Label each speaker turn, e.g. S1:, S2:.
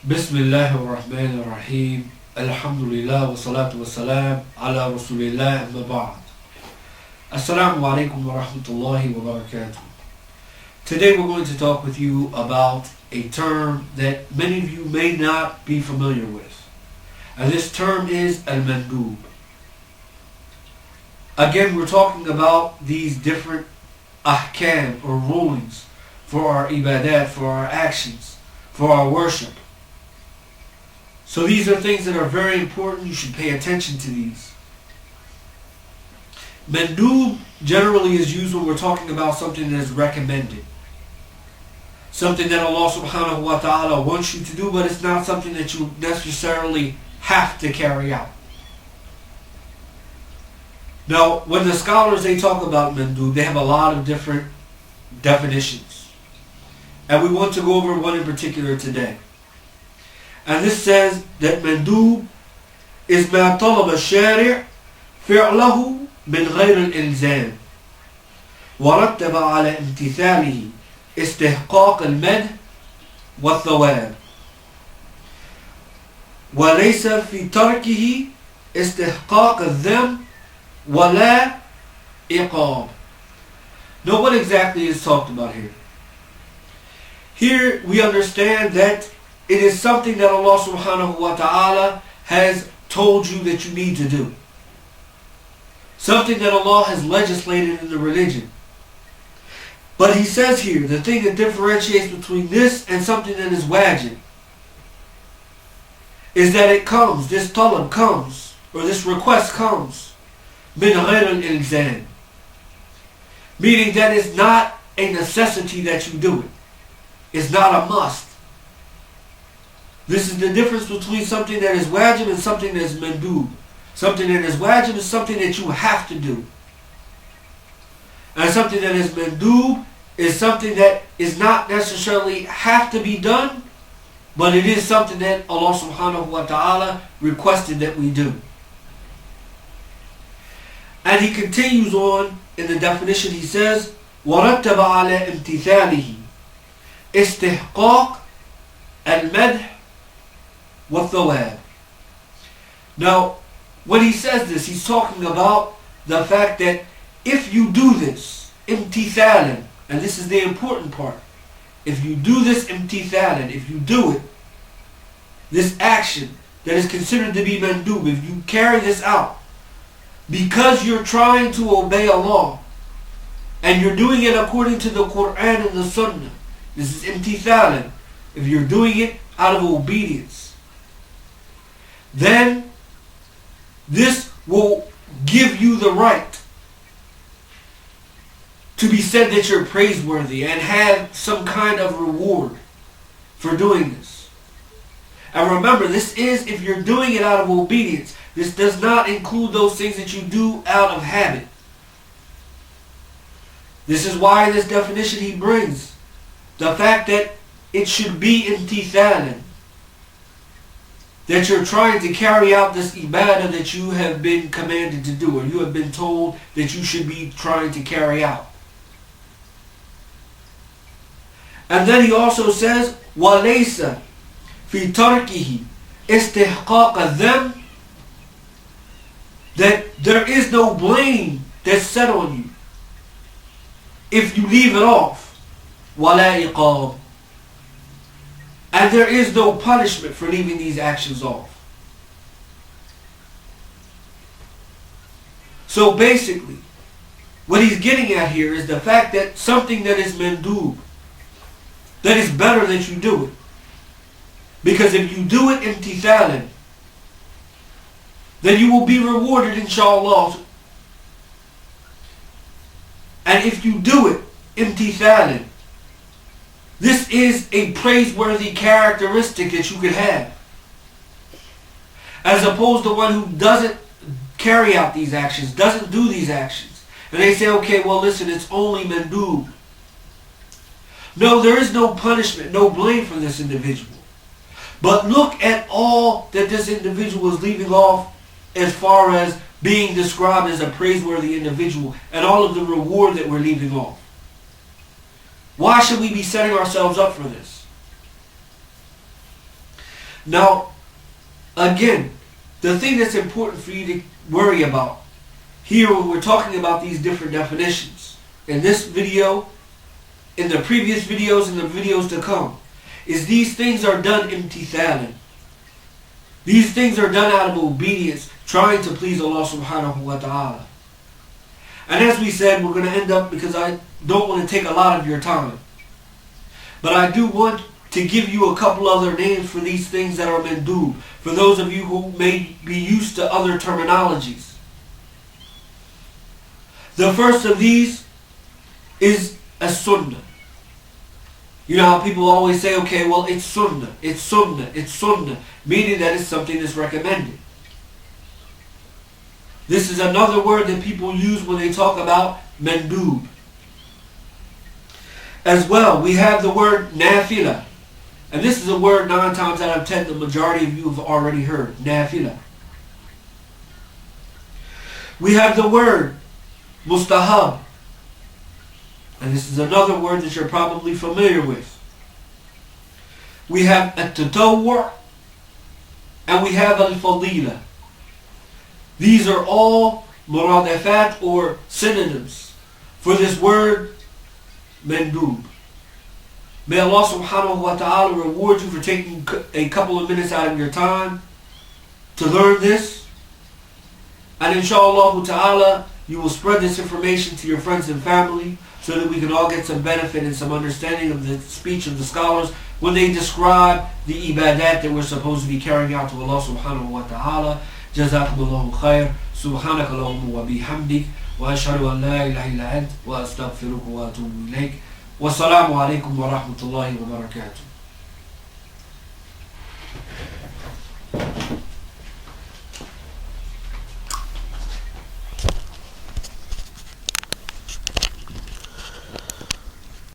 S1: Bismillahir Rahmanir Rahim. Alhamdulillah wa salatu wa salam ala Rasulillah amma ba'd. Assalamu alaikum wa rahmatullahi wa barakatuh. Today we're going to talk with you about a term that many of you may not be familiar with. And this term is Mandoob. Again, we're talking about these different ahkam or rulings for our ibadat, for our actions, for our worship. So these are things that are very important. You should pay attention to these. Mandoob generally is used when we're talking about something that is recommended. Something that Allah subhanahu wa ta'ala wants you to do, but it's not something that you necessarily have to carry out. Now, when the scholars, they talk about Mandoob, they have a lot of different definitions. And we want to go over one in particular today. And this says that Mandoob is ما طلب الشارع فعله من غير الإلزام ورتب على امتثاله استحقاق المدح والثواب وليس في تركه استحقاق الذم ولا إقام. Now, what exactly is talked about here? Here we understand that it is something that Allah subhanahu wa ta'ala has told you that you need to do. Something that Allah has legislated in the religion. But He says here, the thing that differentiates between this and something that is wajib is that it comes, this talab comes, or this request comes, min ghayr al-ilzam. Meaning that it's not a necessity that you do it. It's not a must. This is the difference between something that is wajib and something that is mandoob. Something that is wajib is something that you have to do. And something that is mandoob is something that is not necessarily have to be done, but it is something that Allah subhanahu wa ta'ala requested that we do. And He continues on in the definition. He says, وَرَتَّبَ عَلَى امْتِثَالِهِ استحقاق المدح والثواب. Now, when he says this, he's talking about the fact that if you do this, imtithalan, and this is the important part, if you do this imtithalan, if you do it, this action that is considered to be mandoob, if you carry this out, because you're trying to obey Allah, and you're doing it according to the Quran and the Sunnah, this is imtithalan, if you're doing it out of obedience, then this will give you the right to be said that you're praiseworthy and have some kind of reward for doing this. And remember, this is if you're doing it out of obedience. This does not include those things that you do out of habit. This is why this definition he brings, the fact that it should be imtithalan, that you're trying to carry out this ibadah that you have been commanded to do, or you have been told that you should be trying to carry out. And then he also says, وَلَيْسَ فِي تَرْكِهِ إِسْتِحْقَاقَ الذَّمِّ, that there is no blame that's set on you if you leave it off. وَلَا إِقَامَ, and there is no punishment for leaving these actions off. So basically, what he's getting at here is the fact that something that is mandoob, that is better that you do it. Because if you do it imtithalan, then you will be rewarded inshallah. And if you do it imtithalan, this is a praiseworthy characteristic that you could have. As opposed to one who doesn't carry out these actions, doesn't do these actions. And they say, okay, well listen, it's only mandoob. No, there is no punishment, no blame for this individual. But look at all that this individual is leaving off as far as being described as a praiseworthy individual and all of the reward that we're leaving off. Why should we be setting ourselves up for this? Now, again, the thing that's important for you to worry about here when we're talking about these different definitions, in this video, in the previous videos, and the videos to come, is these things are done imtithalan. These things are done out of obedience, trying to please Allah subhanahu wa ta'ala. And as we said, we're going to end up, because I don't want to take a lot of your time, but I do want to give you a couple other names for these things that are mandoob, for those of you who may be used to other terminologies. The first of these is a sunnah. You know how people always say, okay, well, it's sunnah, it's sunnah, it's sunnah, meaning that it's something that's recommended. This is another word that people use when they talk about mandoob. As well, we have the word nafila. And this is a word 9 times out of 10 the majority of you have already heard. Nafila. We have the word mustahab. And this is another word that you're probably familiar with. We have at-tatawwu' and we have al-fadila. These are all muradafat or synonyms for this word mandoob. May Allah subhanahu wa ta'ala reward you for taking a couple of minutes out of your time to learn this. And inshallah ta'ala, you will spread this information to your friends and family so that we can all get some benefit and some understanding of the speech of the scholars when they describe the ibadat that we're supposed to be carrying out to Allah subhanahu wa ta'ala. Jazakumullahu khair. Subhanaka Allahumma wa bihamdik. Wa ashhadu an la ilaha illa ant. Wa astaghfiruka wa atubu ilayk. Wassalamu alaikum wa rahmatullahi wa barakatuh.